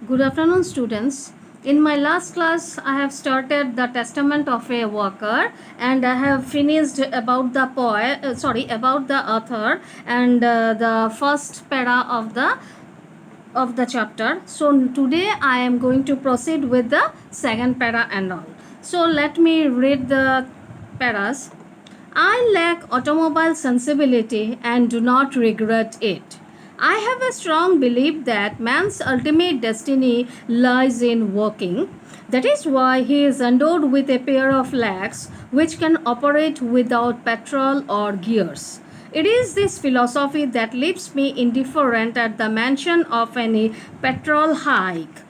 Good afternoon, students. In my last class, I have started the Testament of a Worker, and I have finished about the about the author and the first para of the chapter. So today I am going to proceed with the second para and all. So let me read the paras. I lack automobile sensibility and do not regret it. I have a strong belief that man's ultimate destiny lies in walking. That is why he is endowed with a pair of legs which can operate without petrol or gears. It is this philosophy that leaves me indifferent at the mention of any petrol hike.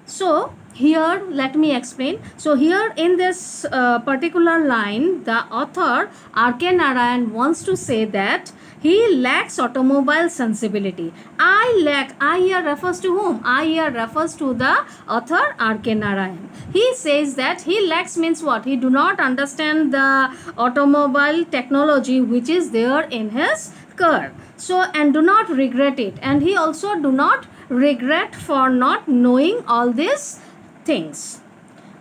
So here let me explain. So here in this particular line, the author R.K. Narayan wants to say that he lacks automobile sensibility. I here refers to whom? I here refers to the author R.K. Narayan. He says that he lacks means what? He do not understand the automobile technology which is there in his car. So and do not regret it, and he also do not regret for not knowing all these things.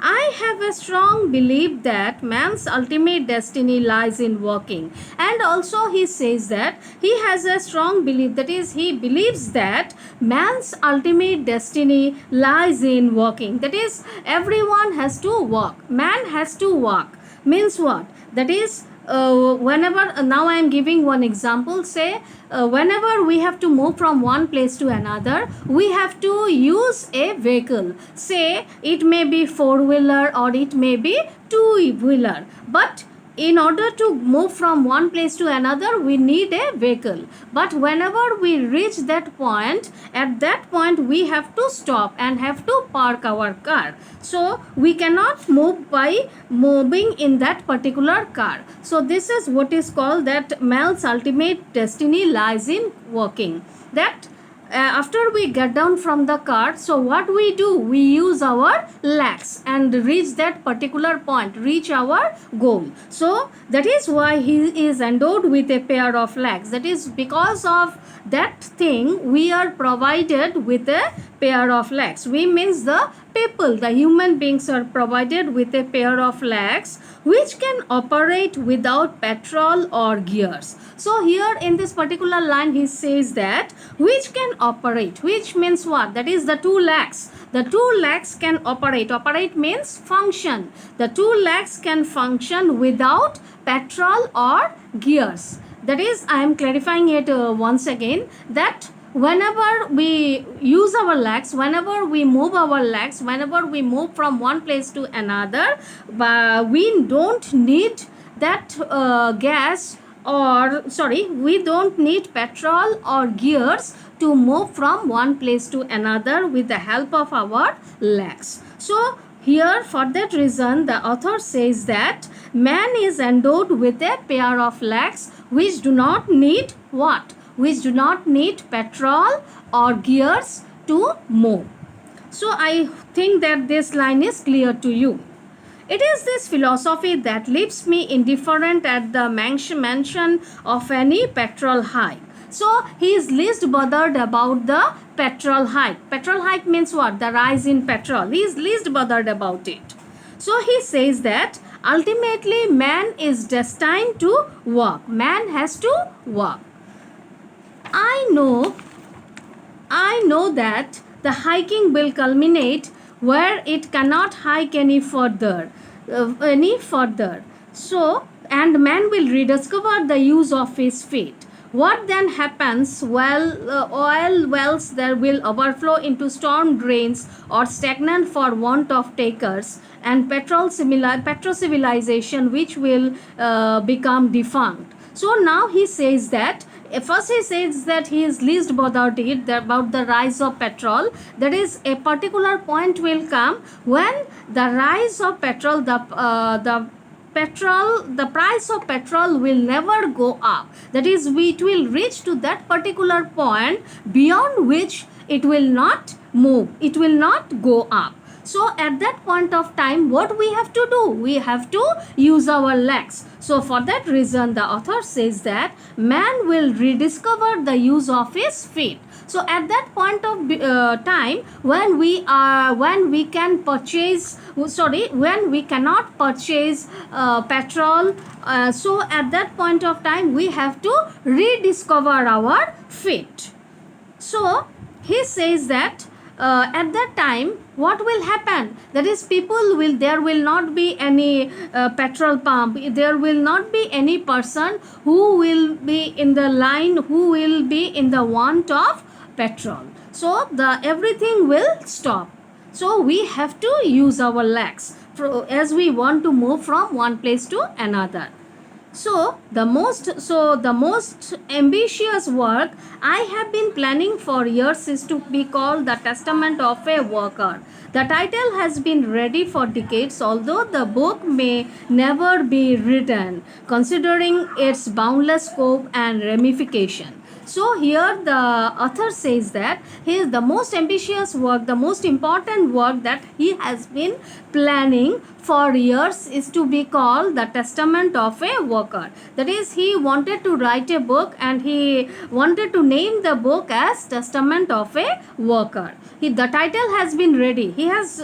I have a strong belief that man's ultimate destiny lies in walking. And also, he says that he has a strong belief, that is, he believes that man's ultimate destiny lies in walking. That is, everyone has to walk. Man has to walk. Means what? That is, whenever now I am giving one example. Say whenever we have to move from one place to another, we have to use a vehicle. Say it may be four-wheeler or it may be two-wheeler, but in order to move from one place to another, we need a vehicle. But whenever we reach that point, at that point we have to stop and have to park our car. So we cannot move by moving in that particular car. So this is what is called that man's ultimate destiny lies in walking. That after we get down from the car, so what we do, we use our legs and reach that particular point, reach our goal. So that is why he is endowed with a pair of legs. That is because of that thing we are provided with a pair of legs. We means the people, the human beings are provided with a pair of legs which can operate without petrol or gears. So here in this particular line he says that which can operate, which means what? That is the two legs. The two legs can operate. Operate means function. The two legs can function without petrol or gears. That is, I am clarifying it once again, that whenever we use our legs, whenever we move our legs, whenever we move from one place to another, we don't need that gas, or sorry, we don't need petrol or gears to move from one place to another with the help of our legs. So here for that reason the author says that man is endowed with a pair of legs which do not need what? Which do not need petrol or gears to move. So I think that this line is clear to you. It is this philosophy that leaves me indifferent at the mention of any petrol hike. So he is least bothered about the petrol hike. Petrol hike means what? The rise in petrol. He is least bothered about it. So he says that ultimately man is destined to walk. Man has to walk. I know that the hiking will culminate where it cannot hike any further. So, and man will rediscover the use of his feet. What then happens? Well, oil wells there will overflow into storm drains or stagnant for want of takers, and petro civilization which will become defunct. So now he says that first he says that he is least bothered about the rise of petrol. That is, a particular point will come when the rise of petrol, the price of petrol will never go up. That is, it will reach to that particular point beyond which it will not move, it will not go up. So at that point of time, what we have to do? We have to use our legs. So for that reason, the author says that man will rediscover the use of his feet. So at that point of time, when we can purchase, when we cannot purchase petrol, so at that point of time we have to rediscover our feet. So he says that at that time what will happen, that is, there will not be any petrol pump, there will not be any person who will be in the line, who will be in the want of petrol. So the everything will stop. So we have to use our legs as we want to move from one place to another. So the most ambitious work I have been planning for years is to be called The Testament of a Worker. The title has been ready for decades, although the book may never be written, considering its boundless scope and ramification. So here the author says that the most ambitious work, the most important work that he has been planning for years is to be called The Testament of a Worker. That is, he wanted to write a book and he wanted to name the book as Testament of a Worker. The title has been ready. He has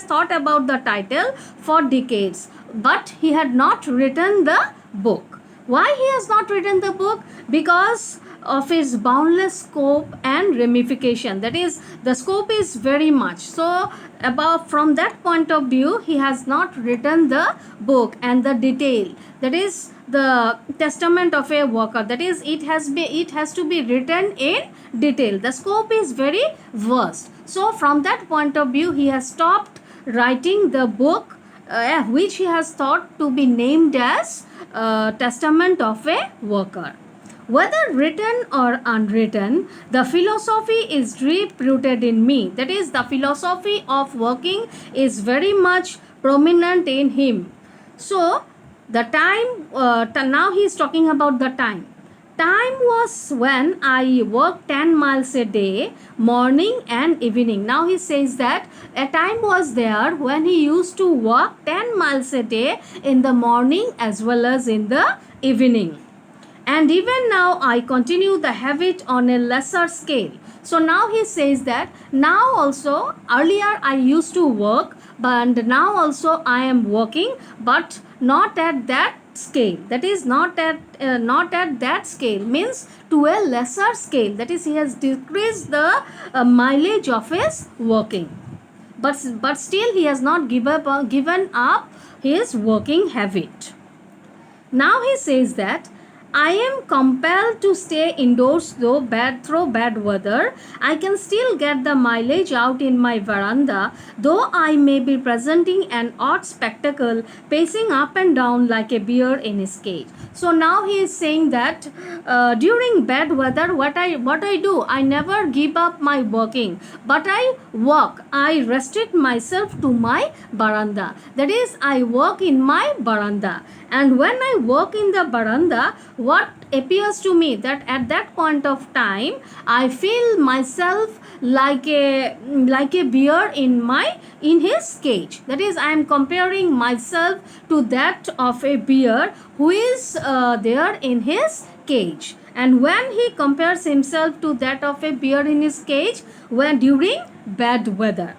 thought about the title for decades, but he had not written the book. Why he has not written the book? Because of its boundless scope and ramification. That is, the scope is very much. So from that point of view, he has not written the book and the detail. That is the Testament of a Worker. That is, it has to be written in detail. The scope is very vast. So from that point of view, he has stopped writing the book, which he has thought to be named as Testament of a Worker. Whether written or unwritten, the philosophy is deep rooted in me. That is, the philosophy of working is very much prominent in him. So the time, now he is talking about the time. Time was when I worked 10 miles a day, morning and evening. Now he says that a time was there when he used to walk 10 miles a day in the morning as well as in the evening. And even now I continue the habit on a lesser scale. So now he says that now also, earlier I used to work, but now also I am working, but not at that scale. That is, not at that scale, means to a lesser scale. That is, he has decreased the mileage of his working, but still he has not given up his working habit. Now he says that I am compelled to stay indoors through bad weather. I can still get the mileage out in my veranda, though I may be presenting an odd spectacle, pacing up and down like a bear in his cage. So now he is saying that during bad weather, what I do, I never give up my working, but I walk. I restrict myself to my veranda. That is, I work in my veranda. And when I work in the veranda, what appears to me that at that point of time I feel myself like a bear in his cage. That is, I am comparing myself to that of a bear who is there in his cage. And when he compares himself to that of a bear in his cage, when during bad weather.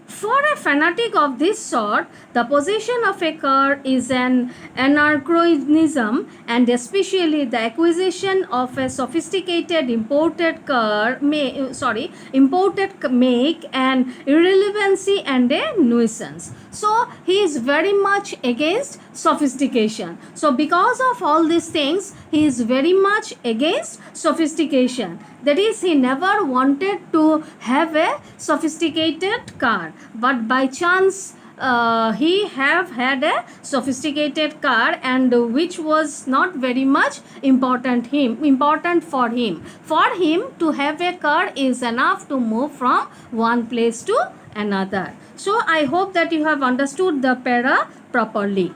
For a fanatic of this sort, the possession of a car is an anachronism, and especially the acquisition of a sophisticated imported make an irrelevancy and a nuisance. So he is very much against sophistication. So because of all these things, he is very much against sophistication. That is, he never wanted to have a sophisticated car, but by chance he have had a sophisticated car, and which was not very much important for him. For him to have a car is enough to move from one place to another. So I hope that you have understood the para properly.